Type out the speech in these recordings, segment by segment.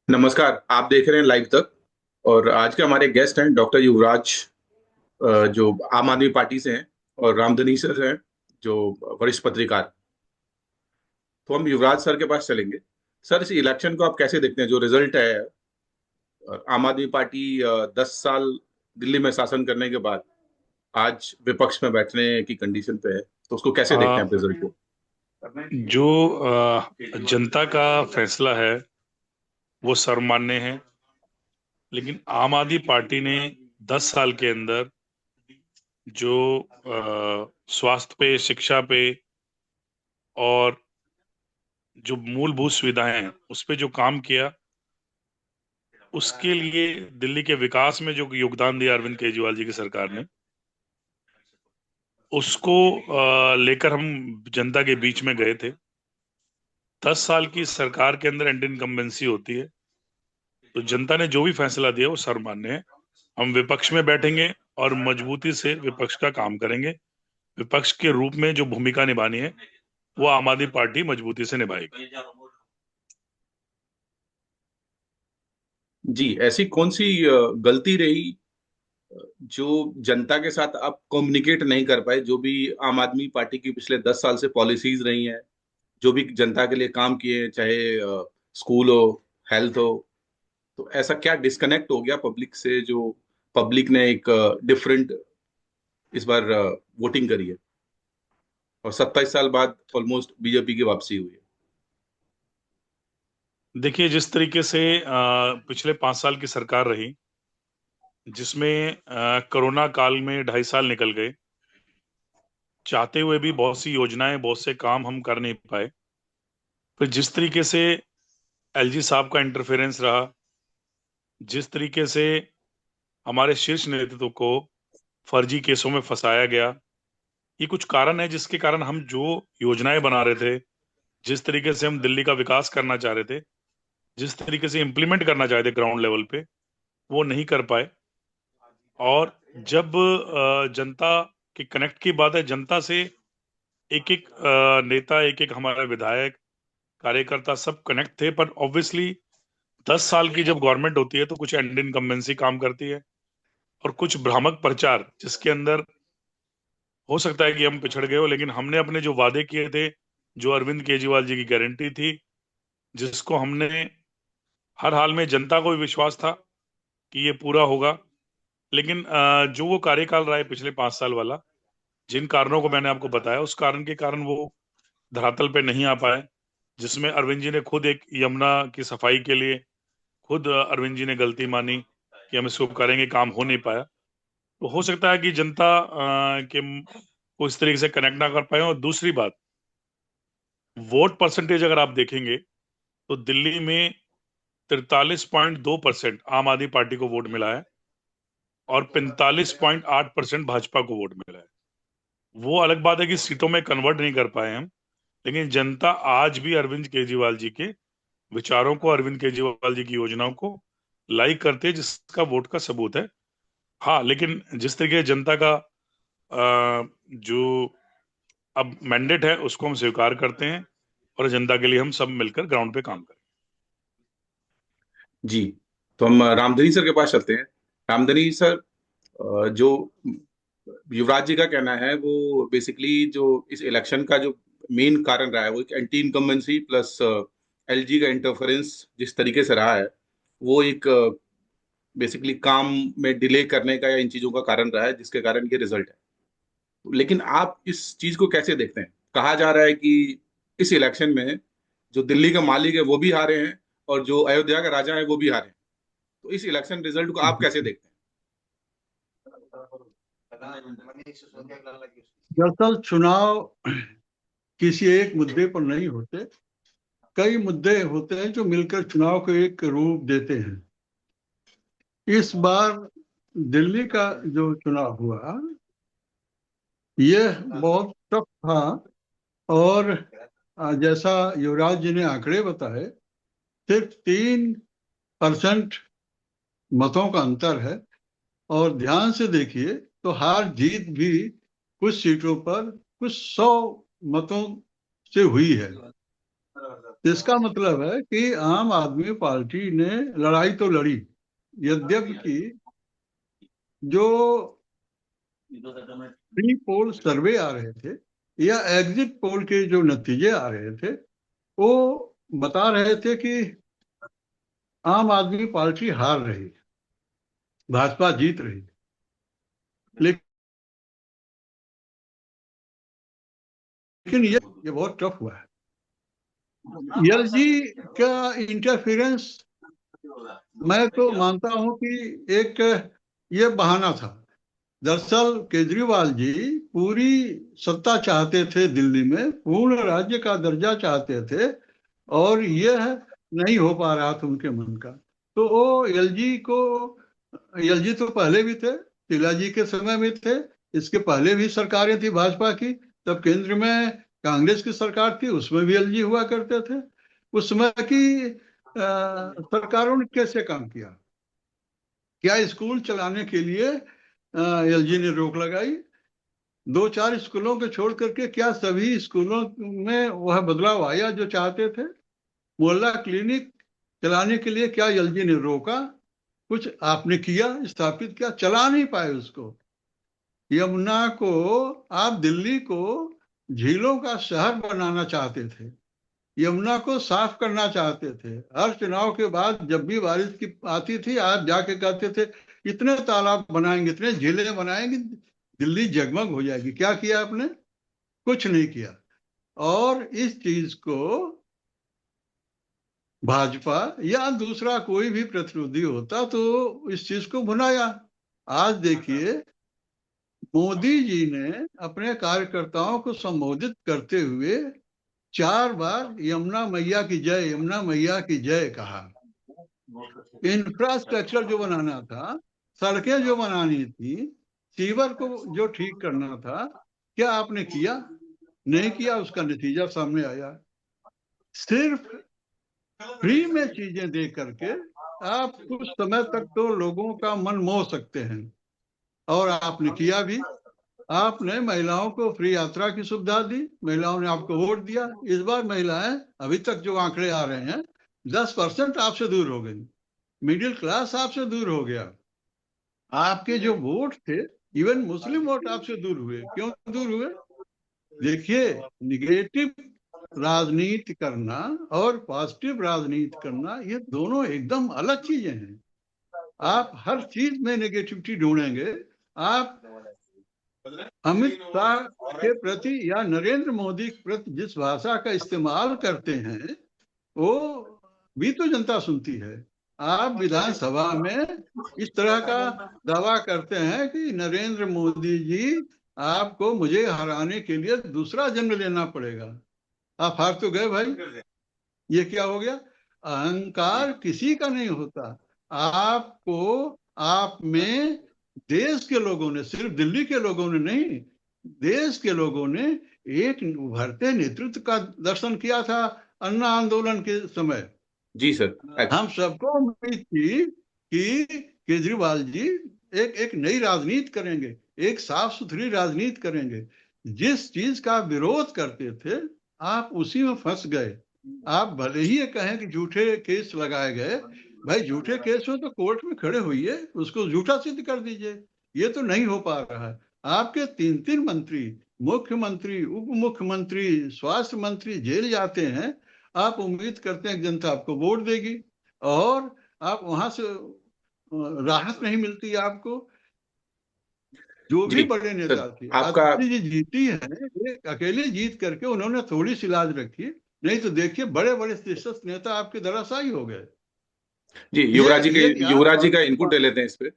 नमस्कार। आप देख रहे हैं लाइव तक। और आज के हमारे गेस्ट हैं डॉक्टर युवराज, जो आम आदमी पार्टी से हैं, और रामधनी सर हैं, जो वरिष्ठ पत्रकार। तो हम युवराज सर के पास चलेंगे। सर, इस इलेक्शन को आप कैसे देखते हैं, जो रिजल्ट है? आम आदमी पार्टी 10 साल दिल्ली में शासन करने के बाद आज विपक्ष में बैठने की कंडीशन पे है, तो उसको कैसे देखते हैं आप, रिजल्ट को? जो जनता का फैसला है वो सर्वमान्य है। लेकिन आम आदमी पार्टी ने 10 साल के अंदर जो स्वास्थ्य पे, शिक्षा पे और जो मूलभूत सुविधाएं हैं उस पे जो काम किया, उसके लिए दिल्ली के विकास में जो योगदान दिया अरविंद केजरीवाल जी की सरकार ने, उसको लेकर हम जनता के बीच में गए थे। 10 साल की सरकार के अंदर एंटी इनकम्बेंसी होती है, तो जनता ने जो भी फैसला दिया वो सर्वमान्य है। हम विपक्ष में बैठेंगे और मजबूती से विपक्ष का काम करेंगे। विपक्ष के रूप में जो भूमिका निभानी है वो आम आदमी पार्टी मजबूती से निभाएगी। जी, ऐसी कौन सी गलती रही जो जनता के साथ आप कम्युनिकेट नहीं कर पाए, जो भी आम आदमी पार्टी की पिछले 10 साल से पॉलिसीज रही हैं, जो भी जनता के लिए काम किए, चाहे स्कूल हो, हेल्थ हो? तो ऐसा क्या डिस्कनेक्ट हो गया पब्लिक से, जो पब्लिक ने एक डिफरेंट इस बार वोटिंग करी है, और 27 साल बाद ऑलमोस्ट बीजेपी की वापसी हुई है? देखिए, जिस तरीके से पिछले 5 साल की सरकार रही, जिसमें कोरोना काल में 2.5 साल निकल गए, चाहते हुए भी बहुत सी योजनाएं, बहुत से काम हम कर नहीं पाए। फिर जिस तरीके से एलजी साहब का इंटरफेरेंस रहा, जिस तरीके से हमारे शीर्ष नेतृत्व को फर्जी केसों में फंसाया गया, ये कुछ कारण है जिसके कारण हम जो योजनाएं बना रहे थे, जिस तरीके से हम दिल्ली का विकास करना चाह रहे थे, जिस तरीके से इम्प्लीमेंट करना चाहते थे ग्राउंड लेवल पे, वो नहीं कर पाए। और जब जनता के कनेक्ट की बात है, जनता से एक एक नेता, एक एक हमारा विधायक, कार्यकर्ता सब कनेक्ट थे। पर ऑब्वियसली 10 साल की जब गवर्नमेंट होती है तो कुछ एंटी इनकम्बेंसी काम करती है, और कुछ भ्रामक प्रचार, जिसके अंदर हो सकता है कि हम पिछड़ गए हो, लेकिन हमने अपने जो वादे किए थे, जो अरविंद केजरीवाल जी की गारंटी थी, जिसको हमने हर हाल में, जनता को भी विश्वास था कि ये पूरा होगा। लेकिन जो वो कार्यकाल रहा है पिछले 5 साल वाला, जिन कारणों को मैंने आपको बताया, उस कारण के कारण वो धरातल पे नहीं आ पाए। जिसमें अरविंद जी ने खुद एक यमुना की सफाई के लिए, खुद अरविंद जी ने गलती मानी कि हम इसको करेंगे, काम हो नहीं पाया। तो हो सकता है कि जनता के को इस तरीके से कनेक्ट ना कर पाए। और दूसरी बात, वोट परसेंटेज अगर आप देखेंगे तो दिल्ली में 43.2% आम आदमी पार्टी को वोट मिला है, और 45.8% भाजपा को वोट मिला है। वो अलग बात है कि सीटों में कन्वर्ट नहीं कर पाए हम, लेकिन जनता आज भी अरविंद केजरीवाल जी के विचारों को, अरविंद केजरीवाल जी की योजनाओं को लाइक करते हैं, जिसका वोट का सबूत है। हाँ, लेकिन जिस तरीके से जनता का जो अब मैंडेट है, उसको हम स्वीकार करते हैं, और जनता के लिए हम सब मिलकर ग्राउंड पे काम करें। जी, तो हम रामधनी सर के पास चलते हैं। रामधनी सर, जो युवराज जी का कहना है, वो बेसिकली जो इस इलेक्शन का जो मेन कारण रहा है, वो एक एंटी इनकम्बेंसी प्लस एलजी का इंटरफेरेंस जिस तरीके से रहा है, वो एक बेसिकली काम में डिले करने का या इन चीजों का कारण रहा है, जिसके कारण ये रिजल्ट है। लेकिन आप इस चीज को कैसे देखते हैं? कहा जा रहा है कि इस इलेक्शन में जो दिल्ली का मालिक है वो भी हारे हैं, और जो अयोध्या का राजा है वो भी हारे हैं। तो इस इलेक्शन रिजल्ट को आप कैसे देखते दरअसल चुनाव किसी एक मुद्दे पर नहीं होते, कई मुद्दे होते हैं जो मिलकर चुनाव को एक रूप देते हैं। इस बार दिल्ली का जो चुनाव हुआ, यह बहुत टफ था। और जैसा युवराज जी ने आंकड़े बताए, सिर्फ 3% मतों का अंतर है। और ध्यान से देखिए तो हार जीत भी कुछ सीटों पर कुछ 100 मतों से हुई है। इसका मतलब है कि आम आदमी पार्टी ने लड़ाई तो लड़ी, यद्यपि कि जो प्री पोल सर्वे आ रहे थे या एग्जिट पोल के जो नतीजे आ रहे थे, वो बता रहे थे कि आम आदमी पार्टी हार रही, भाजपा जीत रही। लेकिन ये बहुत टफ हुआ है। एलजी का इंटरफेरेंस मैं तो मानता हूं कि एक ये बहाना था। दरअसल केजरीवाल जी पूरी सत्ता चाहते थे दिल्ली में, पूर्ण राज्य का दर्जा चाहते थे, और यह नहीं हो पा रहा था उनके मन का। तो वो एलजी तो पहले भी थे, तिला जी के समय में थे, इसके पहले भी सरकारें थी भाजपा की, तब केंद्र में कांग्रेस की सरकार थी, उसमें भी एलजी हुआ करते थे। उस समय की सरकारों ने कैसे काम किया? क्या स्कूल चलाने के लिए एलजी ने रोक लगाई? दो चार स्कूलों को छोड़ करके क्या सभी स्कूलों में वह बदलाव आया जो चाहते थे? मोहल्ला क्लिनिक चलाने के लिए क्या एलजी ने रोका? कुछ आपने किया, स्थापित किया? चला नहीं पाए उसको। यमुना को, आप दिल्ली को झीलों का शहर बनाना चाहते थे, यमुना को साफ करना चाहते थे। हर चुनाव के बाद जब भी बारिश की आती थी, आप जाके कहते थे इतने तालाब बनाएंगे, इतने झीलें बनाएंगे, दिल्ली जगमग हो जाएगी। क्या किया आपने? कुछ नहीं किया। और इस चीज को भाजपा या दूसरा कोई भी प्रतिनिधि होता तो इस चीज को भुनाया। आज देखिए, मोदी जी ने अपने कार्यकर्ताओं को संबोधित करते हुए 4 बार यमुना मैया की जय, यमुना मैया की जय कहा। इंफ्रास्ट्रक्चर जो बनाना था, सड़कें जो बनानी थी, सीवर को जो ठीक करना था, क्या आपने किया? नहीं किया। उसका नतीजा सामने आया। सिर्फ फ्री में चीजें दे करके आप कुछ समय तक तो लोगों का मन मोह सकते हैं, और आपने किया भी। आपने महिलाओं को फ्री यात्रा की सुविधा दी, महिलाओं ने आपको वोट दिया। इस बार महिलाएं, अभी तक जो आंकड़े आ रहे हैं, 10% आपसे दूर हो गई, मिडिल क्लास आपसे दूर हो गया। आपके जो वोट थे, इवन मुस्लिम वोट आपसे दूर हुए। क्यों दूर हुए? देखिए, निगेटिव राजनीति करना और पॉजिटिव राजनीति करना, ये दोनों एकदम अलग चीजें हैं। आप हर चीज में नेगेटिविटी ढूंढेंगे। आप अमित शाह के प्रति या नरेंद्र मोदी के प्रति जिस भाषा का इस्तेमाल करते हैं, वो भी तो जनता सुनती है। आप विधानसभा में इस तरह का दावा करते हैं कि नरेंद्र मोदी जी, आपको मुझे हराने के लिए दूसरा जन्म लेना पड़ेगा। आप हार तो गए भाई। ये क्या हो गया? अहंकार किसी का नहीं होता। आपको, आप में देश के लोगों ने, सिर्फ दिल्ली के लोगों ने नहीं, देश के लोगों ने एक उभरते नेतृत्व का दर्शन किया था अन्ना आंदोलन के समय। जी सर। हम सबको उम्मीद थी कि केजरीवाल जी एक नई राजनीति करेंगे, एक साफ सुथरी राजनीति करेंगे। जिस चीज का विरोध करते थे, आप उसी में फंस गए। आप भले ही ये कहें कि झूठे केस लगाए गए, भाई झूठे केस हो तो कोर्ट में खड़े होइए, उसको झूठा सिद्ध कर दीजिए। ये तो नहीं हो पा रहा है। आपके 3 मंत्री, मुख्यमंत्री, उप मुख्यमंत्री, स्वास्थ्य मंत्री जेल जाते हैं। आप उम्मीद करते हैं कि जनता आपको वोट देगी, और आप वहां से राहत नहीं मिलती है आपको। जो भी जी बड़े सर, नेता थे, आपका आज जी जीती है, ये अकेले जीत करके उन्होंने थोड़ी सी लाज रखी। नहीं तो देखिए, बड़े बड़े शीर्षस्थ नेता आपके धराशायी हो गए। जी, ये ये आप युवराज जी का इनपुट ले लेते हैं इस पे।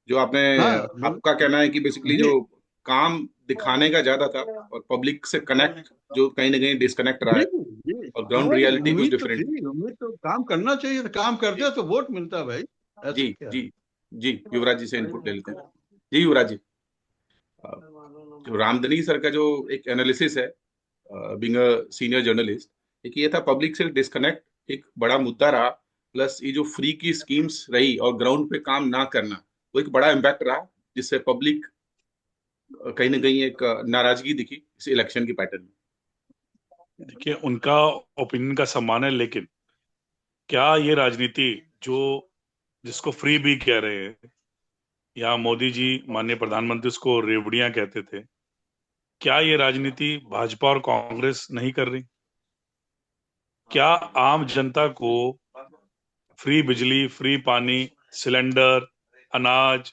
जो आपने, हाँ आपका कहना है कि बेसिकली जी जो काम दिखाने का ज्यादा था और पब्लिक से कनेक्ट जो कहीं ना कहीं डिस्कनेक्ट रहा जी है, जी। और ग्राउंड नहीं, रियलिटी कुछ उम्मीद तो डिफरेंट। थी, उम्मीद तो काम करना चाहिए था, काम जी करते तो वोट मिलता भाई। जी ऐसा क्या जी जी, युवराज जी से इनपुट ले लेते हैं। जी युवराज जी, जो रामधनी सर का जो एक एनालिसिस है, बीइंग अ सीनियर जर्नलिस्ट, एक ये था पब्लिक से डिस्कनेक्ट एक बड़ा मुद्दा रहा, प्लस ये जो फ्री की स्कीम्स रही और ग्राउंड पे काम ना करना, वो एक बड़ा इम्पैक्ट रहा, जिससे पब्लिक कहीं ना कहीं एक नाराजगी दिखी इस इलेक्शन के पैटर्न में। देखिए, उनका ओपिनियन का सम्मान है, लेकिन क्या ये राजनीति जो जिसको फ्री बी कह रहे हैं, या मोदी जी माननीय प्रधानमंत्री उसको रेवड़ियां कहते थे, क्या ये राजनीति भाजपा और कांग्रेस नहीं कर रही? क्या आम जनता को फ्री बिजली, फ्री पानी, सिलेंडर, अनाज,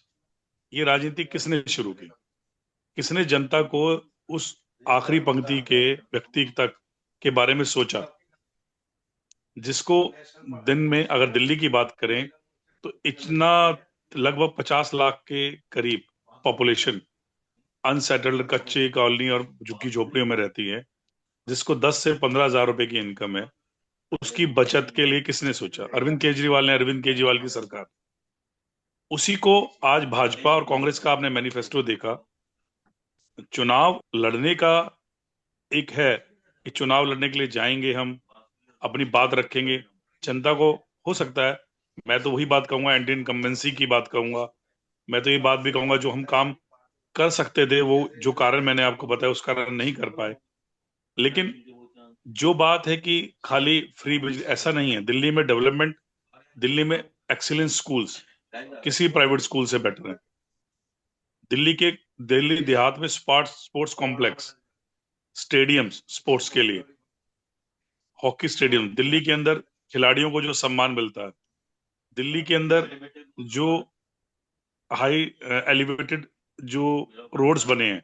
ये राजनीति किसने शुरू की? किसने जनता को उस आखिरी पंक्ति के व्यक्ति तक के बारे में सोचा, जिसको दिन में, अगर दिल्ली की बात करें तो इतना लगभग 50 लाख के करीब पॉपुलेशन अनसेटल्ड कच्चे कॉलोनी और झुग्गी झोपड़ियों में रहती है, जिसको 10 से 15 हजार रुपए की इनकम है। उसकी बचत के लिए किसने सोचा? अरविंद केजरीवाल ने, अरविंद केजरीवाल की सरकार। उसी को आज भाजपा और कांग्रेस का आपने मैनिफेस्टो देखा। चुनाव लड़ने का एक है कि चुनाव लड़ने के लिए जाएंगे, हम अपनी बात रखेंगे जनता को। हो सकता है, मैं तो वही बात कहूंगा, एंटी इनकम्बेंसी की बात कहूंगा। मैं तो ये बात भी कहूंगा, जो हम काम कर सकते थे, वो जो कारण मैंने आपको बताया उस कारण नहीं कर पाए। लेकिन जो बात है कि खाली फ्री बिजली, ऐसा नहीं है। दिल्ली में डेवलपमेंट, दिल्ली में एक्सीलेंस स्कूल्स किसी प्राइवेट स्कूल से बेटर है। दिल्ली देहात में स्पोर्ट्स कॉम्प्लेक्स, स्टेडियम्स स्पोर्ट्स के लिए, हॉकी स्टेडियम, दिल्ली के अंदर खिलाड़ियों को जो सम्मान मिलता है, दिल्ली के अंदर जो हाई एलिवेटेड जो रोड्स बने हैं,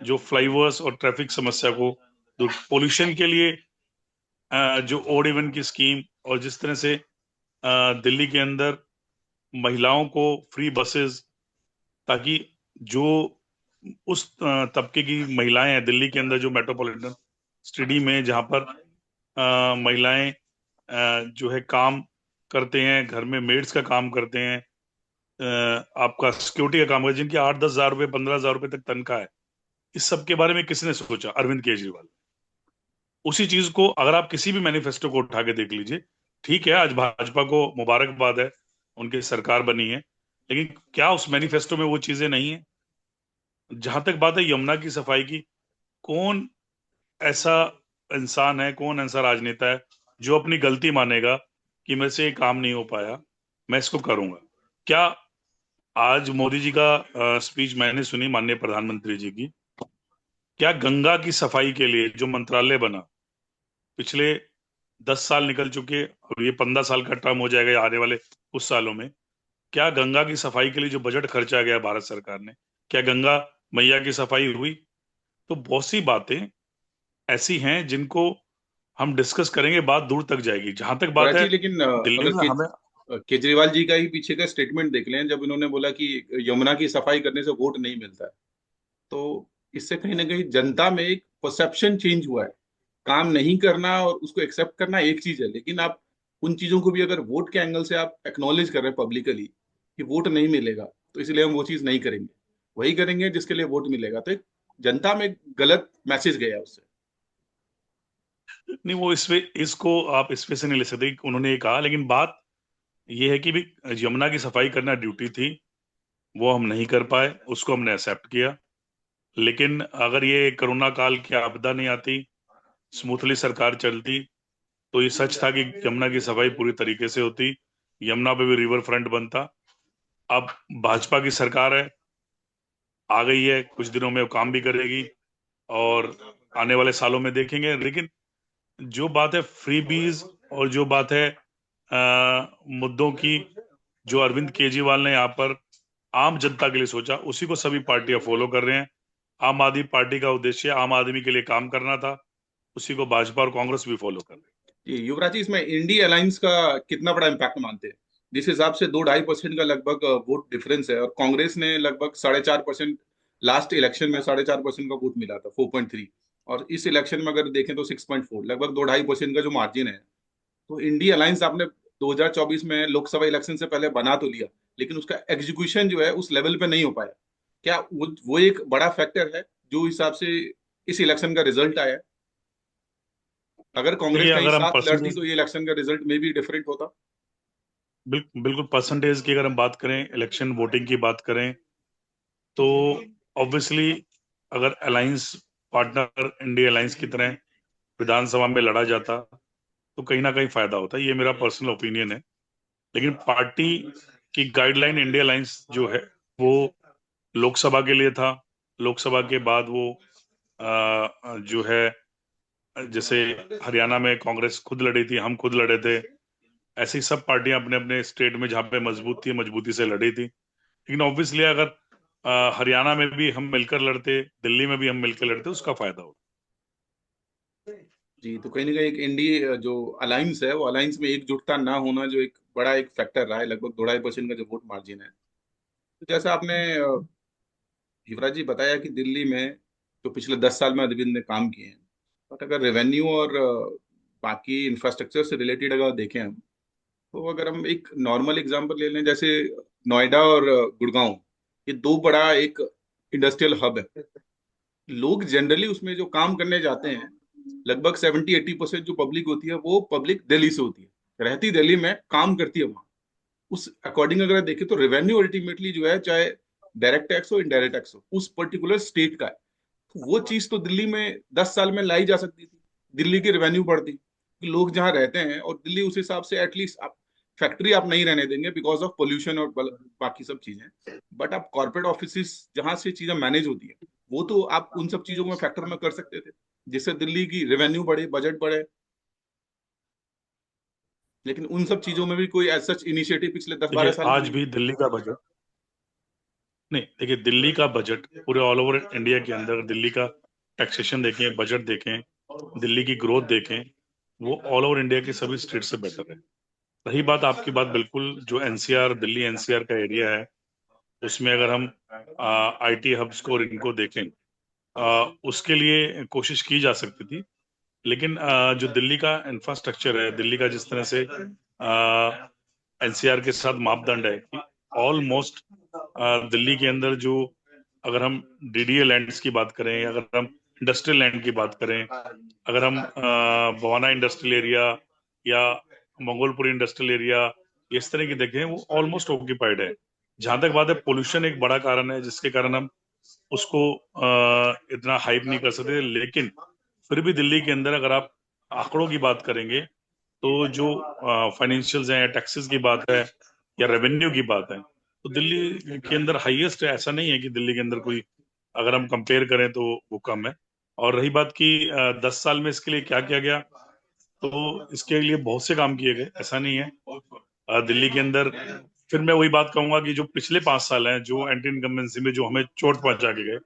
जो फ्लाईओवर्स और ट्रैफिक समस्या को, पोल्यूशन के लिए जो ओड इवन की स्कीम, और जिस तरह से दिल्ली के अंदर महिलाओं को फ्री बसेस, ताकि जो उस तबके की महिलाएं हैं दिल्ली के अंदर, जो मेट्रोपॉलिटन सिटी में, जहां पर महिलाएं जो है काम करते हैं, घर में मेड्स का काम करते हैं, आपका सिक्योरिटी का काम करते हैं, जिनकी 8-10 हजार रुपए, 15 हजार रुपए तक तनख्वाह है। इस सब के बारे में किसने सोचा? अरविंद केजरीवाल। उसी चीज को अगर आप किसी भी मैनिफेस्टो को उठा के देख लीजिए, ठीक है, आज भाजपा को मुबारकबाद है, उनकी सरकार बनी है, लेकिन क्या उस मैनिफेस्टो में वो चीजें नहीं है? जहां तक बात है यमुना की सफाई की, कौन ऐसा इंसान है, कौन ऐसा राजनेता है जो अपनी गलती मानेगा कि मेरे से ये काम नहीं हो पाया, मैं इसको करूंगा? क्या आज मोदी जी का स्पीच मैंने सुनी, माननीय प्रधानमंत्री जी की, क्या गंगा की सफाई के लिए जो मंत्रालय बना, पिछले 10 साल निकल चुके और ये 15 साल का टर्म हो जाएगा आने वाले कुछ सालों में, क्या गंगा की सफाई के लिए जो बजट खर्चा गया भारत सरकार ने, क्या गंगा मैया की सफाई हुई? तो बहुत सी बातें ऐसी हैं जिनको हम डिस्कस करेंगे, बात दूर तक जाएगी। जहां तक बात युवराज है जी, लेकिन दिल्ली अगर में हमें, केजरीवाल जी का ही पीछे का स्टेटमेंट देख लें, जब इन्होंने बोला कि यमुना की सफाई करने से वोट नहीं मिलता है, तो इससे कहीं ना कहीं जनता में एक परसेप्शन चेंज हुआ है। काम नहीं करना और उसको एक्सेप्ट करना एक चीज है, लेकिन आप उन चीजों को भी अगर वोट के एंगल से आप एक्नॉलेज कर रहे हैं पब्लिकली कि वोट नहीं मिलेगा, तो इसलिए हम वो चीज नहीं करेंगे, वही करेंगे जिसके लिए वोट मिलेगा, तो एक जनता में एक गलत मैसेज गया उससे। नहीं, वो इसको आप इस पे से नहीं ले सकते कि उन्होंने ये कहा, लेकिन बात ये है कि भी यमुना की सफाई करना ड्यूटी थी, वो हम नहीं कर पाए, उसको हमने एक्सेप्ट किया। लेकिन अगर ये कोरोना काल की आपदा नहीं आती, स्मूथली सरकार चलती, तो ये सच था कि यमुना की सफाई पूरी तरीके से होती, यमुना पे भी रिवर फ्रंट बनता। अब भाजपा की सरकार है, आ गई है, कुछ दिनों में वो काम भी करेगी, और आने वाले सालों में देखेंगे। लेकिन जो बात है फ्रीबीज, और जो बात है मुद्दों की, जो अरविंद केजरीवाल ने यहाँ पर आम जनता के लिए सोचा, उसी को सभी पार्टियां फॉलो कर रहे हैं। आम आदमी पार्टी का उद्देश्य आम आदमी के लिए काम करना था, उसी को भाजपा और कांग्रेस भी फॉलो कर रहे हैं। जी युवराज जी, इसमें इंडिया अलायंस का कितना बड़ा इम्पैक्ट मानते हैं? जिस हिसाब से 2-2.5% का लगभग वोट डिफरेंस है, और कांग्रेस ने लगभग 4.5%, लास्ट इलेक्शन में 4.5% का वोट मिला था, 4.3, और इस इलेक्शन में अगर देखें तो 6.4, लगभग 2-2.5% का जो मार्जिन है। तो इंडिया अलायंस आपने 2024 में लोकसभा इलेक्शन से पहले बना तो लिया, लेकिन उसका एग्जीक्यूशन जो है उस लेवल पे नहीं हो पाया। क्या वो एक बड़ा फैक्टर है जो हिसाब से इस इलेक्शन का रिजल्ट आया है? अगर कांग्रेस देखिए, कहीं अगर हम साथ लड़ती परसेंटेज, तो ये इलेक्शन का रिजल्ट में भी डिफरेंट होता। बिल्कुल परसेंटेज की अगर हम बात करें, इलेक्शन वोटिंग की बात करें, तो ऑब्वियसली अगर अलायंस पार्टनर इंडिया अलायंस की तरह विधानसभा में लड़ा जाता तो कहीं ना कहीं फायदा होता। ये मेरा पर्सनल ओपिनियन है। लेकिन पार्टी की गाइडलाइन, इंडिया लाइंस जो है, वो लोकसभा के लिए था। लोकसभा के बाद वो जो है, जैसे हरियाणा में कांग्रेस खुद लड़ी थी, हम खुद लड़े थे, ऐसी सब पार्टियां अपने अपने स्टेट में जहां पे मजबूत थी, मजबूती से लड़ी थी। लेकिन ऑब्वियसली अगर हरियाणा में भी हम मिलकर लड़ते, दिल्ली में भी हम मिलकर लड़ते, उसका फायदा होता। जी, तो कहीं ना कहीं एक इंडी जो अलायंस है, वो अलायंस में एकजुटता ना होना जो एक बड़ा एक फैक्टर रहा है, लगभग 2-2.5% का जो वोट मार्जिन है। तो जैसा आपने युवराज जी बताया कि दिल्ली में जो पिछले 10 साल में अरविंद ने काम किए हैं, बट अगर रेवेन्यू और बाकी इंफ्रास्ट्रक्चर से रिलेटेड अगर देखें हम, तो अगर हम एक नॉर्मल एग्जांपल ले लें, जैसे नोएडा और गुड़गांव, ये दो बड़ा एक इंडस्ट्रियल हब है। लोग जनरली उसमें जो काम करने जाते हैं, लगभग 70-80% जो पब्लिक होती है वो पब्लिक दिल्ली से होती है, रहती दिल्ली में, काम करती है वहां। उस अकॉर्डिंग अगर देखें तो रेवेन्यू अल्टीमेटली जो है, चाहे डायरेक्ट टैक्स हो इनडायरेक्ट टैक्स हो, उस पर्टिकुलर स्टेट का है। तो वो चीज तो दिल्ली में 10 साल में लाई जा सकती थी, दिल्ली की रेवेन्यू बढ़ती कि लोग जहाँ रहते हैं। और दिल्ली उस हिसाब से एटलीस्ट आप फैक्ट्री आप नहीं रहने देंगे बिकॉज ऑफ पोल्यूशन और बाकी सब चीजें, बट आप कॉर्पोरेट ऑफिस जहां से चीजें मैनेज होती है, वो तो आप उन सब चीजों में फैक्टर में कर सकते थे, जिससे दिल्ली की रेवेन्यू बढ़े, बजट बढ़े। लेकिन उन सब चीजों में भी कोई एज सच इनिशिएटिव पिछले 10-12 देखिए, साल में आज नहीं भी है। दिल्ली का बजट नहीं, देखिए दिल्ली का बजट पूरे ऑल ओवर इंडिया के अंदर, दिल्ली का टैक्सेशन देखें, बजट देखें, दिल्ली की ग्रोथ देखें, वो ऑल ओवर इंडिया के सभी स्टेट से बेटर है। रही बात आपकी बात, बिल्कुल जो एनसीआर, दिल्ली एनसीआर का एरिया है, उसमें अगर हम आईटी हब्स को और इनको देखें, उसके लिए कोशिश की जा सकती थी। लेकिन जो दिल्ली का इंफ्रास्ट्रक्चर है, दिल्ली का जिस तरह से एनसीआर के साथ मापदंड है कि ऑलमोस्ट दिल्ली के अंदर जो, अगर हम डीडीए लैंड्स की बात करें, अगर हम इंडस्ट्रियल लैंड की बात करें, अगर हम बवाना इंडस्ट्रियल एरिया या मंगोलपुरी इंडस्ट्रियल एरिया, इस तरह की देखें, वो ऑलमोस्ट ऑक्यूपाइड है। जहां तक बात है, पोल्यूशन एक बड़ा कारण है जिसके कारण हम उसको इतना हाइप नहीं कर सकते। लेकिन फिर भी दिल्ली के अंदर अगर आप आंकड़ों की बात करेंगे, तो जो फाइनेंशियल्स हैं या टैक्सेस की बात है या रेवेन्यू की बात है, तो दिल्ली के अंदर हाईएस्ट है। ऐसा नहीं है कि दिल्ली के अंदर कोई, अगर हम कंपेयर करें तो वो कम है। और रही बात की 10 साल में इसके लिए क्या किया गया, तो इसके लिए बहुत से काम किए गए, ऐसा नहीं है। दिल्ली के अंदर फिर मैं वही बात कहूंगा कि जो पिछले 5 साल हैं, जो एंटी इनकम्बेंसी में जो हमें चोट पहुंचा के गए,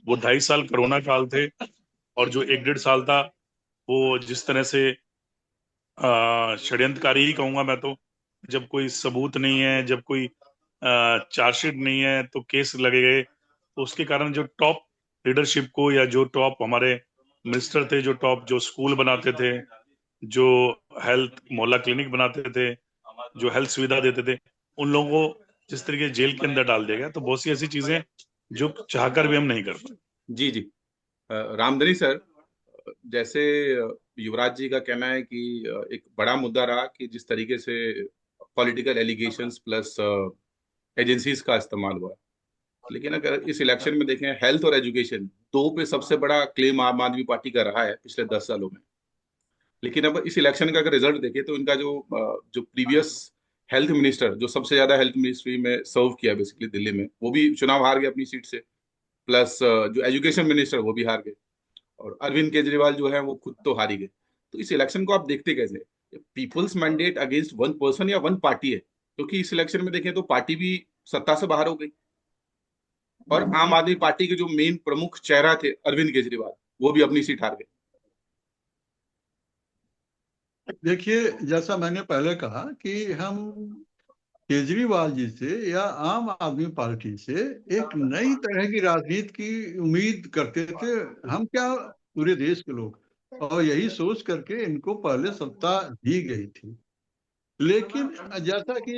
वो 2.5 साल कोरोना काल थे। और जो 1-1.5 साल था, वो जिस तरह से षड्यंत्रकारी ही कहूंगा मैं तो, जब कोई सबूत नहीं है, जब कोई चार्जशीट नहीं है, तो केस लगे गए। तो उसके कारण जो टॉप लीडरशिप को, या जो टॉप हमारे मिनिस्टर थे, जो टॉप जो स्कूल बनाते थे, जो हेल्थ मोहल्ला क्लिनिक बनाते थे, जो हेल्थ सुविधा देते थे, उन लोगों को जिस तरीके जेल के अंदर डाल दिया गया, तो बहुत सी ऐसी चीजें जो चाहकर भी हम नहीं कर पाए। जी जी। रामधनी सर, जैसे युवराज जी का कहना है कि एक बड़ा मुद्दा रहा कि जिस तरीके से पॉलिटिकल एलिगेशंस प्लस एजेंसीज का इस्तेमाल हुआ। लेकिन अगर इस इलेक्शन में देखें, हेल्थ और एजुकेशन दो पे सबसे बड़ा क्लेम आम आदमी पार्टी का रहा है पिछले 10 सालों में। लेकिन अब इस इलेक्शन का अगर रिजल्ट देखें, तो इनका जो प्रीवियस हेल्थ मिनिस्टर, जो सबसे ज्यादा हेल्थ मिनिस्ट्री में सर्व किया बेसिकली दिल्ली में, वो भी चुनाव हार गया अपनी सीट से। प्लस जो एजुकेशन मिनिस्टर वो भी हार गए। और अरविंद केजरीवाल जो है वो खुद तो हार ही गए। तो इस इलेक्शन को आप देखते कैसे, peoples mandate against one person या वन पार्टी है? क्योंकि इस इलेक्शन में देखें तो पार्टी भी सत्ता से बाहर हो गई, और आम आदमी पार्टी के जो मेन प्रमुख चेहरा थे अरविंद केजरीवाल, वो भी अपनी सीट हार गए। देखिए, जैसा मैंने पहले कहा कि हम केजरीवाल जी से या आम आदमी पार्टी से एक नई तरह की राजनीति की उम्मीद करते थे। हम क्या, पूरे देश के लोग। और यही सोच करके इनको पहले सत्ता दी गई थी। लेकिन जैसा कि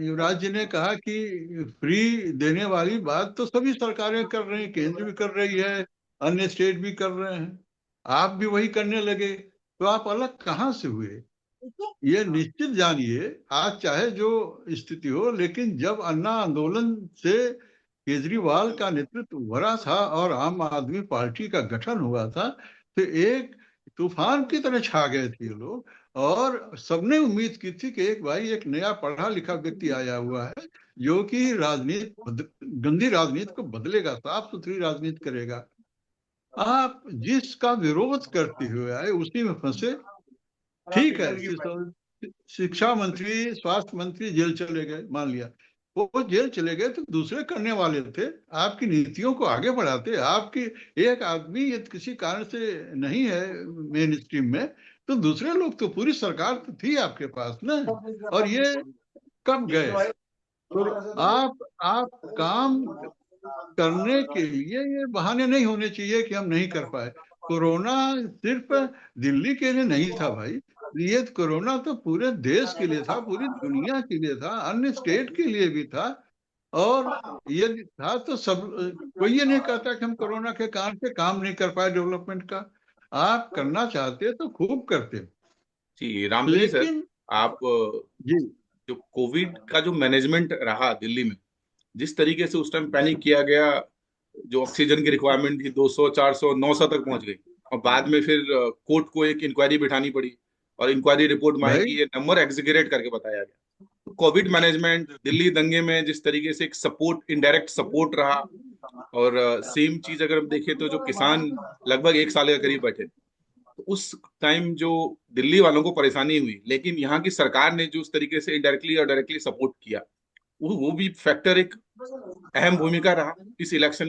युवराज जी ने कहा कि फ्री देने वाली बात तो सभी सरकारें कर रही हैं, केंद्र भी कर रही है, अन्य स्टेट भी कर रहे हैं, आप भी वही करने लगे, तो आप अलग कहाँ से हुए? ये निश्चित जानिए, आज चाहे जो स्थिति हो, लेकिन जब अन्ना आंदोलन से केजरीवाल का नेतृत्व उभरा था और आम आदमी पार्टी का गठन हुआ था, तो एक तूफान की तरह छा गए थे ये लोग। और सबने उम्मीद की थी कि एक भाई, एक नया पढ़ा लिखा व्यक्ति आया हुआ है जो कि गंदी राजनीति को बदलेगा, साफ सुथरी राजनीति करेगा। आप जिसका विरोध करते हुए आए उसी में फंसे। ठीक है, शिक्षा मंत्री, स्वास्थ्य मंत्री जेल चले गए, मान लिया वो जेल चले गए, तो दूसरे करने वाले थे, आपकी नीतियों को आगे बढ़ाते। आपकी एक आदमी यदि किसी कारण से नहीं है मेन स्ट्रीम में, तो दूसरे लोग, तो पूरी सरकार तो थी आपके पास ना। और ये कब गए? तो आप काम करने के लिए ये बहाने नहीं होने चाहिए कि हम नहीं कर पाए। कोरोना सिर्फ दिल्ली के लिए नहीं था भाई, ये कोरोना तो पूरे देश के लिए था, पूरी दुनिया के लिए था, अन्य स्टेट के लिए भी था। और ये था तो सब, कोई ये नहीं कहता कि हम कोरोना के कारण से काम नहीं कर पाए डेवलपमेंट का। आप करना चाहते तो खूब करते। जी रामधनी सर, लेकिन आप जी जो कोविड का जो मैनेजमेंट रहा दिल्ली में, जिस तरीके से उस टाइम पैनिक किया गया, जो ऑक्सीजन की रिक्वायरमेंट थी 200 400 900 तक पहुंच गई, और बाद में फिर कोर्ट को एक इंक्वायरी बिठानी पड़ी, और इंक्वायरी रिपोर्ट में आई भाई, कि ये नंबर एग्जीगरेट करके बताया गया। तो कोविड मैनेजमेंट, दिल्ली दंगे में जिस तरीके से एक सपोर्ट, इनडायरेक्ट सपोर्ट रहा, और सेम चीज अगर हम देखें तो जो किसान लगभग एक साल के करीब बैठे, तो उस टाइम जो दिल्ली वालों को परेशानी हुई, लेकिन यहाँ की सरकार ने जो उस तरीके से इनडायरेक्टली और डायरेक्टली सपोर्ट किया, वो भी फैक्टर एक अहम भूमिका रहा इस इलेक्शन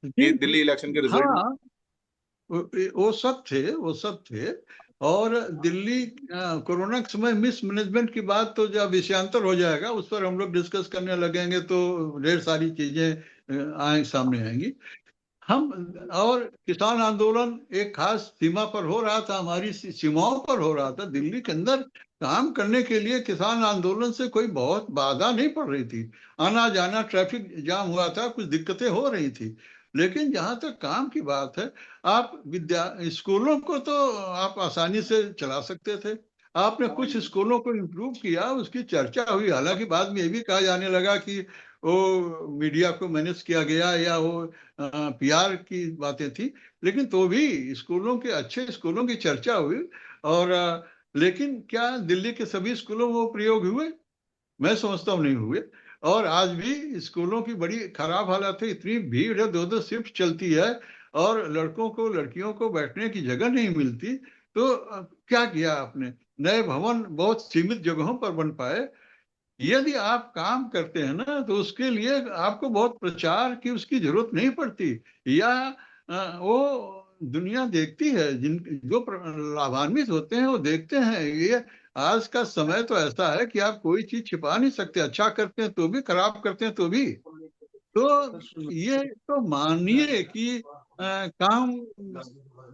जी के, दिल्ली इलेक्शन के रिजल्ट में। हाँ, वो सब थे, वो सब थे। और दिल्ली कोरोना के समय मिस मैनेजमेंट की बात तो जब विषयांतर हो जाएगा उस पर हम लोग डिस्कस करने लगेंगे तो ढेर सारी चीजें आए सामने आएंगी। हम, और किसान आंदोलन एक खास सीमा पर हो रहा था, हमारी सीमाओं पर हो रहा था। दिल्ली के अंदर काम करने के लिए किसान आंदोलन से कोई बहुत बाधा नहीं पड़ रही थी। आना जाना, ट्रैफिक जाम हुआ था, कुछ दिक्कतें हो रही थी। लेकिन जहां तक काम की बात है, आप स्कूलों को तो आप आसानी से चला सकते थे। आपने कुछ स्कूलों को इम्प्रूव किया, उसकी चर्चा हुई। हालांकि बाद में ये भी कहा जाने लगा कि वो मीडिया को मैनेज किया गया, या वो पीआर की बातें थी। लेकिन तो भी स्कूलों के, अच्छे स्कूलों की चर्चा हुई। और लेकिन क्या दिल्ली के सभी स्कूलों में वो प्रयोग हुए? मैं समझता हूँ नहीं हुए। और आज भी स्कूलों की बड़ी खराब हालत है, इतनी भीड़ है, दो दो शिफ्ट चलती है, और लड़कों को लड़कियों को बैठने की जगह नहीं मिलती। तो क्या किया आपने? नए भवन बहुत सीमित जगहों पर बन पाए। यदि आप काम करते हैं ना, तो उसके लिए आपको बहुत प्रचार की उसकी जरूरत नहीं पड़ती। या वो दुनिया देखती है, जिन जो लाभान्वित होते हैं वो देखते हैं। ये आज का समय तो ऐसा है कि आप कोई चीज छिपा नहीं सकते। अच्छा करते हैं तो भी, खराब करते हैं तो भी। तो ये तो मानिए कि काम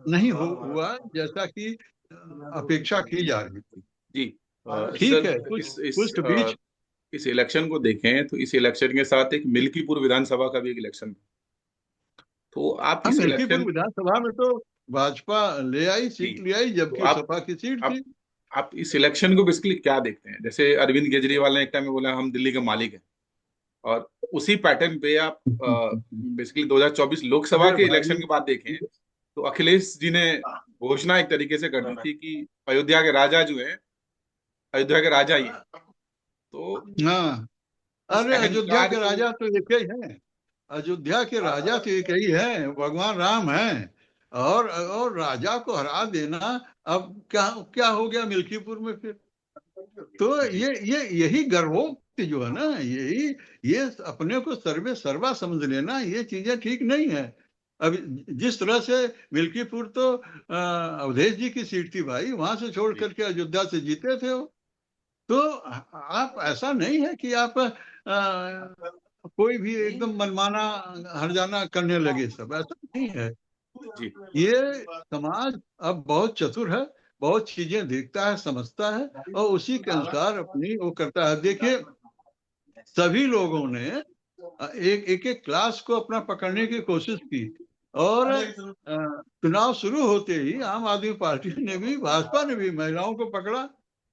नहीं हुआ जैसा कि अपेक्षा की जा रही थी। जी ठीक सर, है, इस इलेक्शन को देखें तो इस इलेक्शन के साथ एक मिल्कीपुर विधानसभा का भी एक इलेक्शन था। तो आप हम इस मिल्कीपुर इलेक्शन, विधानसभा में तो भाजपा ले आई, जी, सीट ले आई, तो जबकि सपा की सीट आप थी। आप इस इलेक्शन को बेसिकली क्या देखते हैं? जैसे अरविंद केजरीवाल ने एक टाइम में बोला हम दिल्ली के मालिक हैं, और उसी पैटर्न पे आप बेसिकली 2024 लोकसभा अरे के इलेक्शन भाई, के बाद देखें, तो अखिलेश जी ने घोषणा एक तरीके से कर दी थी कि अयोध्या के राजा जो है, अयोध्या के राजा ही है। तो हाँ, उस अरे अयोध्या अहंकार के को, राजा तो एक ही हैं। अयोध्या के राजा तो एक ही हैं, भगवान राम हैं। और राजा को हरा देना, अब क्या क्या हो गया मिल्कीपुर में फिर? तो जी ये यही गर्भोक्ति जो है ना, यही, ये अपने को सर्वे सर्वा समझ लेना, ये चीजें ठीक नहीं है। अब जिस तरह से मिल्कीपुर तो अवधेश जी की सीट थी भाई, वहां से छोड़ जी करके अयोध्या से जीते थे वो। तो आप, ऐसा नहीं है कि आप कोई भी एकदम मनमाना हरजाना करने लगे, सब ऐसा नहीं है। जी ये समाज अब बहुत चतुर है, बहुत चीजें देखता है, समझता है, और उसी के अनुसार अपनी वो करता है। देखिए, सभी लोगों ने एक एक एक क्लास को अपना पकड़ने की कोशिश की। और चुनाव शुरू होते ही आम आदमी पार्टी ने भी, भाजपा ने भी महिलाओं को पकड़ा।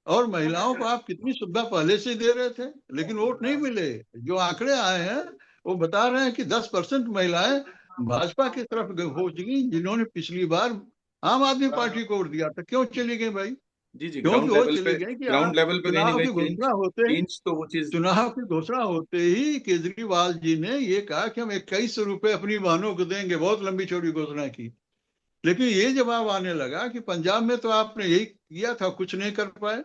और महिलाओं को आप कितनी सुविधा पहले से दे रहे थे, लेकिन वोट नहीं मिले। जो आंकड़े आए हैं वो बता रहे हैं कि 10% महिलाएं भाजपा की तरफ हो चुकी, जिन्होंने पिछली बार आम आदमी पार्टी को वोट दिया था। क्यों चली गई भाई? जी जी, क्योंकि वो चली गई कि आप ग्राउंड लेवल पे कहीं ना चुनाव कहीं की घोषणा होते ही चेंज तो वो चीज। चुनाव की घोषणा होते ही केजरीवाल जी ने ये कहा कि हम 2100 रुपए अपनी बहनों को देंगे। बहुत लंबी चौड़ी घोषणा की। लेकिन ये जवाब आने लगा कि पंजाब में तो आपने यही किया था, कुछ नहीं कर पाए।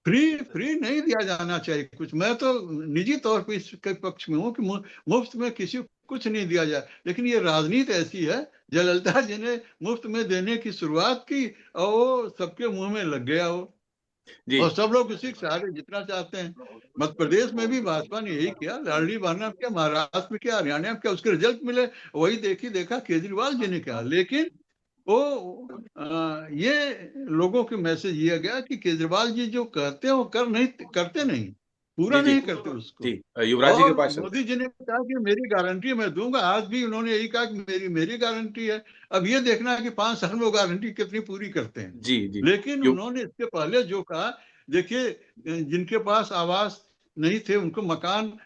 फ्री फ्री नहीं दिया जाना चाहिए कुछ। मैं तो निजी तौर पे इसके पक्ष में हूँ कि मुफ्त में किसी को कुछ नहीं दिया जाए। लेकिन ये राजनीति ऐसी है, जयललिता जी ने मुफ्त में देने की शुरुआत की और वो सबके मुंह में लग गया वो। जी और सब लोग उसी के सहारे जितना चाहते हैं। मध्य प्रदेश में भी भाजपा ने यही किया, लाडली बहना में किया, महाराष्ट्र में किया, हरियाणा में किया, उसके रिजल्ट मिले। वही देखा केजरीवाल जी ने किया। लेकिन वो ये लोगों के मैसेज दिया गया कि केजरीवाल जी जो कहते हैं वो करते नहीं, जी पूरा जी नहीं करते उसको। जी, युवराज जी के और पास चलते मोदी जी ने कहा कि मेरी गारंटी मैं दूंगा। आज भी उन्होंने यही कहा कि मेरी मेरी गारंटी है। अब ये देखना है कि 5 साल में वो गारंटी कितनी पूरी करते हैं। हैं। जी जी, लेकिन यु उन्होंने इसके पहले जो कहा, देखिए, जिनके पास आवास नहीं थे उनको मकान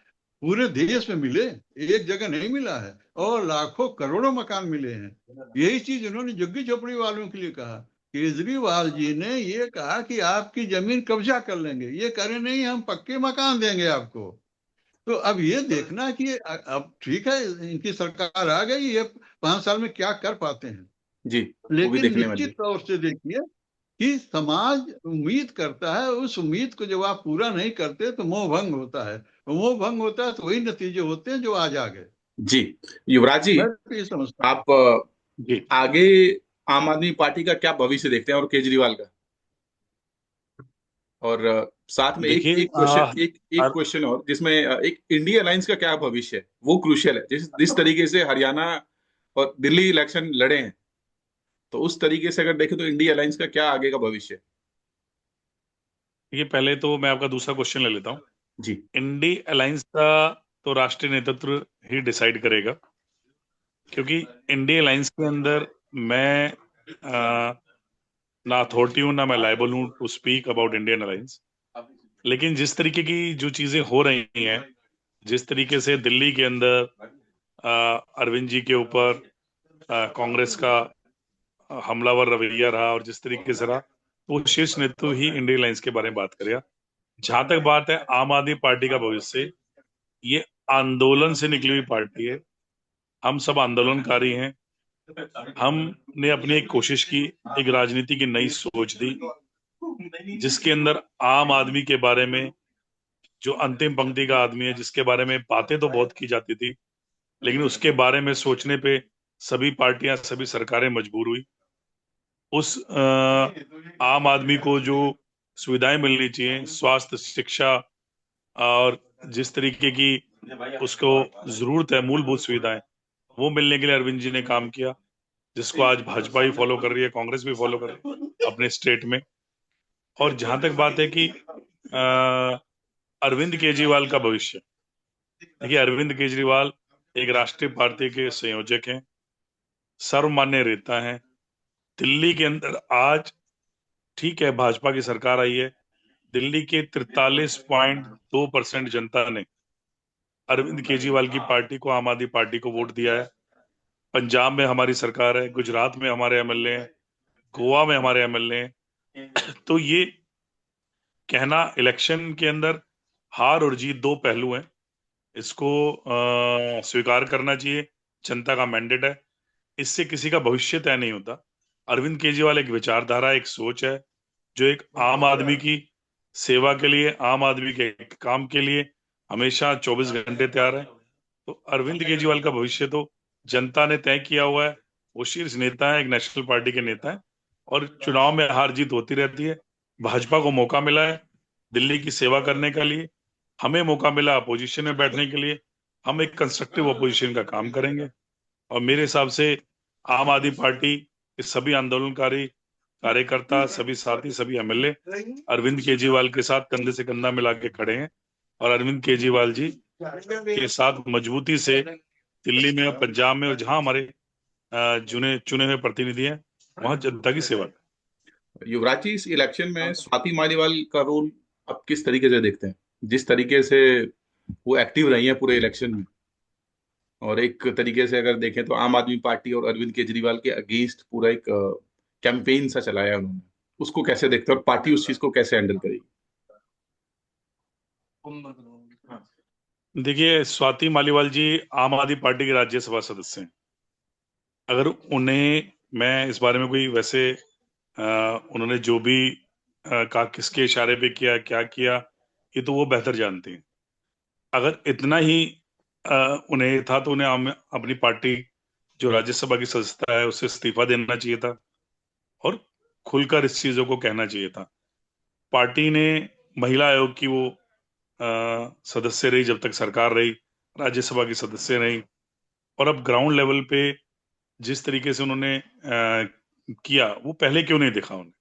पूरे देश में मिले, एक जगह नहीं मिला है। और लाखों करोड़ों मकान मिले हैं। यही चीज उन्होंने झुग्गी झोपड़ी वालों के लिए कहा। केजरीवाल जी ने ये कहा कि आपकी जमीन कब्जा कर लेंगे, ये करें नहीं, हम पक्के मकान देंगे आपको। तो अब ये देखना कि अब ठीक है, इनकी सरकार आ गई, ये 5 साल में क्या कर पाते हैं। जी, वो भी लेकिन देखने निश्चित वाली। तौर से देखिए कि समाज उम्मीद करता है, उस उम्मीद को जब आप पूरा नहीं करते तो मोह भंग होता है। मोह भंग होता है तो वही नतीजे होते हैं जो आज आ गए। जी, युवराज जी, मैं तो ये समझता हूँ। आप जी आगे आम आदमी पार्टी का क्या भविष्य देखते हैं और केजरीवाल का? और साथ में एक देखिए एक क्वेश्चन, एक क्वेश्चन और, जिसमें एक इंडिया अलायंस का क्या भविष्य है, वो क्रूशियल है। जिस जिस तरीके से हरियाणा और दिल्ली इलेक्शन लड़े हैं, तो उस तरीके से अगर देखें तो इंडिया अलायंस का क्या आगे का भविष्य है? ये पहले तो मैं आपका दूसरा क्वेश्चन ले लेता हूँ। जी इंडी अलायंस का तो राष्ट्रीय नेतृत्व ही डिसाइड करेगा, क्योंकि इंडी अलायंस के अंदर मैं ना अथॉरिटी हूँ ना मैं लायबल हूँ to speak about Indian alliance. लेकिन जिस तरीके की जो चीजें हो रही हैं, जिस तरीके से दिल्ली के अंदर अरविंद जी के ऊपर कांग्रेस का हमलावर रवैया रहा और जिस तरीके से रहा, तो वो शीर्ष नेतृत्व ही इंडियन अलायंस के बारे में बात करेगा। जहां तक बात है आम आदमी पार्टी का भविष्य, ये आंदोलन से निकली हुई पार्टी है। हम सब आंदोलनकारी हैं। हमने अपनी एक कोशिश की, एक राजनीति की नई सोच दी, जिसके अंदर आम आदमी के बारे में, जो अंतिम पंक्ति का आदमी है, जिसके बारे में बातें तो बहुत की जाती थी, लेकिन उसके बारे में सोचने पे सभी पार्टियां, सभी सरकारें मजबूर हुई। उस आम आदमी को जो सुविधाएं मिलनी चाहिए, स्वास्थ्य, शिक्षा और जिस तरीके की उसको जरूरत है, मूलभूत सुविधाएं, वो मिलने के लिए अरविंद जी ने काम किया, जिसको आज भाजपा ही फॉलो कर रही है, कांग्रेस भी फॉलो कर रही है अपने स्टेट में। और जहां तक बात है कि अरविंद केजरीवाल का भविष्य, देखिए अरविंद केजरीवाल एक राष्ट्रीय पार्टी के संयोजक हैं, सर्वमान्य नेता हैं। दिल्ली के अंदर आज, ठीक है, भाजपा की सरकार आई है, दिल्ली के 43.2% जनता ने अरविंद केजरीवाल की पार्टी को, आम आदमी पार्टी को वोट दिया है। पंजाब में हमारी सरकार है, गुजरात में हमारे एमएलए हैं, गोवा में हमारे एमएलए हैं। तो ये कहना, इलेक्शन के अंदर हार और जीत दो पहलू हैं, इसको स्वीकार करना चाहिए। जनता का मैंडेट है, इससे किसी का भविष्य तय नहीं होता। अरविंद केजरीवाल एक विचारधारा, एक सोच है, जो एक आम आदमी की सेवा के लिए, आम आदमी के काम के लिए हमेशा 24 घंटे तैयार है। तो अरविंद केजरीवाल का भविष्य तो जनता ने तय किया हुआ है। वो शीर्ष नेता है, एक नेशनल पार्टी के नेता है, और चुनाव में हार जीत होती रहती है। भाजपा को मौका मिला है दिल्ली की सेवा करने के लिए, हमें मौका मिला अपोजिशन में बैठने के लिए। हम एक कंस्ट्रक्टिव अपोजिशन का काम करेंगे। और मेरे हिसाब से आम आदमी पार्टी के सभी आंदोलनकारी कार्यकर्ता, सभी साथी, सभी एमएलए अरविंद केजरीवाल के साथ कंधे से कंधा मिला के खड़े हैं, और अरविंद केजरीवाल जी के साथ मजबूती से दिल्ली में और पंजाब में, और जहां हमारे चुने चुने हुए प्रतिनिधि हैं, वहां जनता की सेवा। युवराज जी, इस इलेक्शन में स्वाति मालीवाल का रोल आप किस तरीके से देखते हैं? जिस तरीके से वो एक्टिव रही है पूरे इलेक्शन में, और एक तरीके से अगर देखें तो आम आदमी पार्टी और अरविंद केजरीवाल के अगेंस्ट पूरा एक कैंपेन सा चलाया उन्होंने। उसको कैसे देखते हैं और पार्टी उस चीज को कैसे हैंडल करेगी? देखिए, स्वाति मालीवाल जी आम आदमी पार्टी के राज्यसभा सदस्य हैं। अगर उन्हें मैं इस बारे में कोई वैसे उन्होंने जो भी कहा, किसके इशारे पे किया, क्या किया, ये तो वो बेहतर जानते हैं। अगर इतना ही उन्हें था तो उन्हें अपनी पार्टी जो राज्यसभा की सदस्यता है उससे इस्तीफा देना चाहिए था और खुलकर इस चीजों को कहना चाहिए था। पार्टी ने महिला आयोग की वो सदस्य रही जब तक सरकार रही, राज्यसभा की सदस्य रही, और अब ग्राउंड लेवल पे जिस तरीके से उन्होंने किया वो पहले क्यों नहीं देखा उन्हें।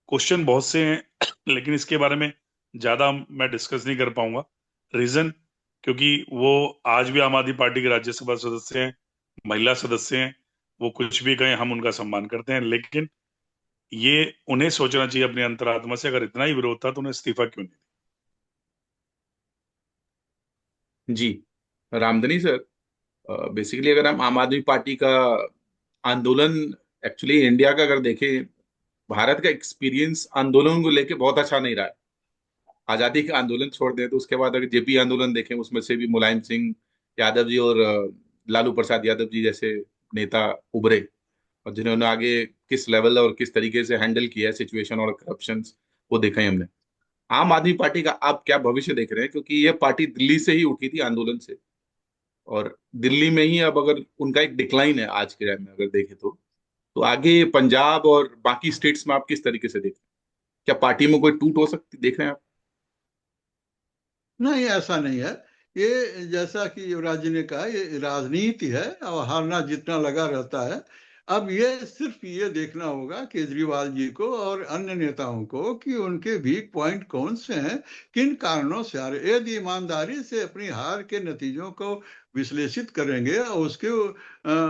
क्वेश्चन बहुत से हैं लेकिन इसके बारे में ज्यादा मैं डिस्कस नहीं कर पाऊंगा। रीजन, क्योंकि वो आज भी आम आदमी पार्टी के राज्यसभा सदस्य हैं, महिला सदस्य हैं। वो कुछ भी कहें हम उनका सम्मान करते हैं, लेकिन ये उन्हें सोचना चाहिए अपनी अंतरात्मा से, अगर इतना ही विरोध था तो उन्हें इस्तीफा क्यों नहीं जी, रामधनी सर, बेसिकली अगर हम आम आदमी पार्टी का आंदोलन, एक्चुअली इंडिया का अगर देखें, भारत का एक्सपीरियंस आंदोलन को लेके बहुत अच्छा नहीं रहा है। आजादी का आंदोलन छोड़ दें तो उसके बाद अगर जेपी आंदोलन देखें, उसमें से भी मुलायम सिंह यादव जी और लालू प्रसाद यादव जी जैसे नेता उभरे, और जिन्होंने आगे किस लेवल और किस तरीके से हैंडल किया है सिचुएशन और करप्शन, वो देखा ही हमने। आम आदमी पार्टी का आप क्या भविष्य देख रहे हैं, क्योंकि ये पार्टी दिल्ली से ही उठी थी आंदोलन से, और दिल्ली में ही अब अगर उनका एक डिक्लाइन है आज के टाइम में अगर देखें तो आगे पंजाब और बाकी स्टेट्स में आप किस तरीके से देख रहे हैं? क्या पार्टी में कोई टूट हो सकती देख रहे हैं आप? नहीं, ऐसा नहीं है। ये जैसा कि युवराज जी ने कहा, ये राजनीति है और हारना जीतना लगा रहता है। अब ये सिर्फ ये देखना होगा केजरीवाल जी को और अन्य नेताओं को कि उनके वीक पॉइंट कौन से हैं, किन कारणों से हारे। यदि ईमानदारी से अपनी हार के नतीजों को विश्लेषित करेंगे और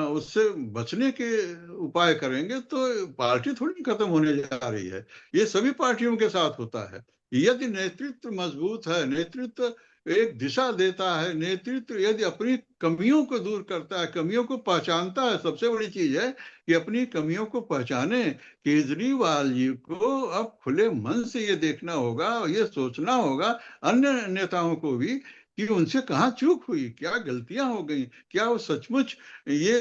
उससे बचने के उपाय करेंगे तो पार्टी थोड़ी खत्म होने जा रही है। ये सभी पार्टियों के साथ होता है। यदि नेतृत्व मजबूत है, नेतृत्व एक दिशा देता है, नेतृत्व यदि अपनी कमियों को दूर करता है, कमियों को पहचानता है, सबसे बड़ी चीज है कि अपनी कमियों को पहचाने। केजरीवाल जी को अब खुले मन से ये देखना होगा और ये सोचना होगा, अन्य नेताओं को भी, कि उनसे कहाँ चूक हुई, क्या गलतियां हो गई, क्या वो सचमुच ये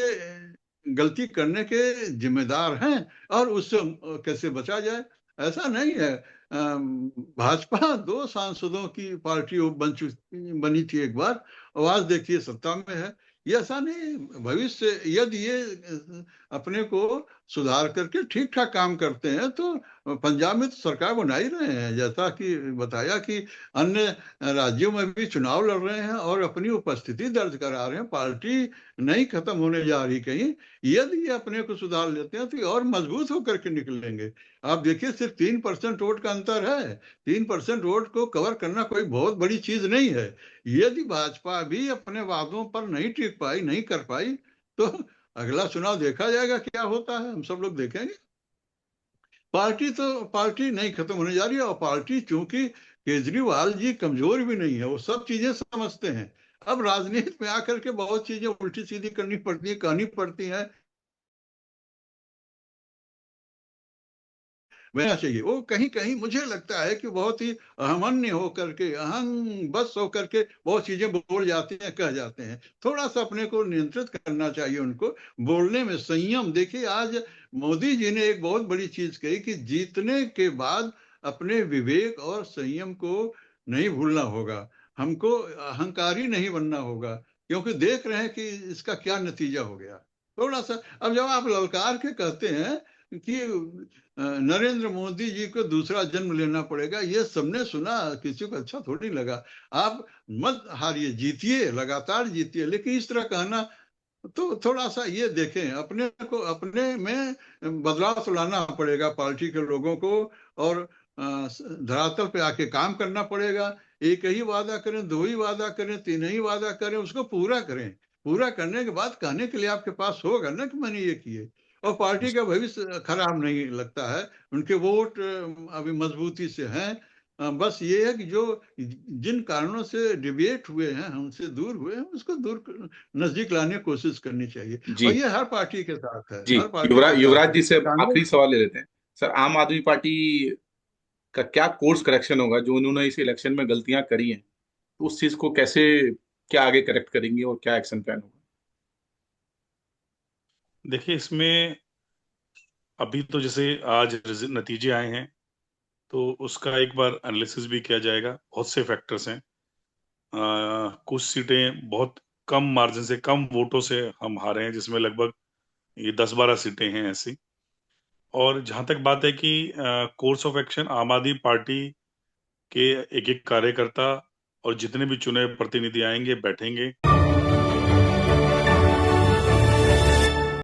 गलती करने के जिम्मेदार हैं और उससे कैसे बचा जाए। ऐसा नहीं है। भाजपा दो सांसदों की पार्टी बनी थी एक बार, और आज देखिए सत्ता में है। ये ऐसा नहीं। भविष्य यदि ये अपने को सुधार करके ठीक ठाक काम करते हैं तो पंजाब में तो सरकार बना ही रहे हैं, जैसा कि बताया कि अन्य राज्यों में भी चुनाव लड़ रहे हैं और अपनी उपस्थिति दर्ज करा रहे हैं। पार्टी नहीं खत्म होने जा रही कहीं। यदि ये अपने को सुधार लेते हैं तो ये और मजबूत होकर के निकलेंगे। आप देखिए, सिर्फ 3% वोट का अंतर है। 3% वोट को कवर करना कोई बहुत बड़ी चीज नहीं है। यदि भाजपा भी अपने वादों पर नहीं टिक पाई, नहीं कर पाई, तो अगला चुनाव देखा जाएगा क्या होता है, हम सब लोग देखेंगे। पार्टी नहीं खत्म होने जा रही है। और पार्टी, चूंकि केजरीवाल जी कमजोर भी नहीं है, वो सब चीजें समझते हैं। अब राजनीति में आकर के बहुत चीजें उल्टी सीधी करनी पड़ती है, कहनी पड़ती है, रहना चाहिए। वो कहीं कहीं मुझे लगता है कि बहुत ही अहमन्य होकर के, अहम बस होकर के बहुत चीजें बोल जाते हैं, कह जाते हैं। थोड़ा सा अपने को नियंत्रित करना चाहिए उनको, बोलने में संयम। देखिए, आज मोदी जी ने एक बहुत बड़ी चीज कही कि जीतने के बाद अपने विवेक और संयम को नहीं भूलना होगा, हमको अहंकारी नहीं बनना होगा, क्योंकि देख रहे हैं कि इसका क्या नतीजा हो गया। थोड़ा सा अब जब आप ललकार के कहते हैं कि नरेंद्र मोदी जी को दूसरा जन्म लेना पड़ेगा, ये सबने सुना, किसी को अच्छा थोड़ी लगा। आप मत हारिए, जीतिए, लगातार जीतिए, लेकिन इस तरह कहना तो थोड़ा सा ये देखें, अपने को अपने में बदलाव तो लाना पड़ेगा पार्टी के लोगों को। और धरातल पे आके काम करना पड़ेगा। एक ही वादा करें, दो ही वादा करें, तीन ही वादा करें, उसको पूरा करें। पूरा करने के बाद कहने के लिए आपके पास होगा ना कि मैंने ये किए। और पार्टी का भविष्य खराब नहीं लगता है। उनके वोट अभी मजबूती से हैं। बस ये है कि जो जिन कारणों से डिविएट हुए हैं, हमसे दूर हुए हैं, उसको नजदीक लाने की कोशिश करनी चाहिए। और जी ये हर पार्टी के साथ है, जी। हर पार्टी के युवराज साथ युवराज है। जी से आखिरी कांग्रेस सवाल ले लेते हैं। सर, आम आदमी पार्टी का क्या कोर्स करेक्शन होगा? जो उन्होंने इस इलेक्शन में गलतियां करी हैं, तो उस चीज को कैसे, क्या आगे करेक्ट करेंगे और क्या एक्शन प्लान होगा? देखिए, इसमें अभी तो जैसे आज नतीजे आए हैं, तो उसका एक बार एनालिसिस भी किया जाएगा। बहुत से फैक्टर्स हैं। कुछ सीटें बहुत कम मार्जिन से, कम वोटों से हम हारे हैं, जिसमें लगभग ये 10-12 सीटें हैं ऐसी। और जहां तक बात है कि कोर्स ऑफ एक्शन, आम आदमी पार्टी के एक एक कार्यकर्ता और जितने भी चुने प्रतिनिधि आएंगे, बैठेंगे,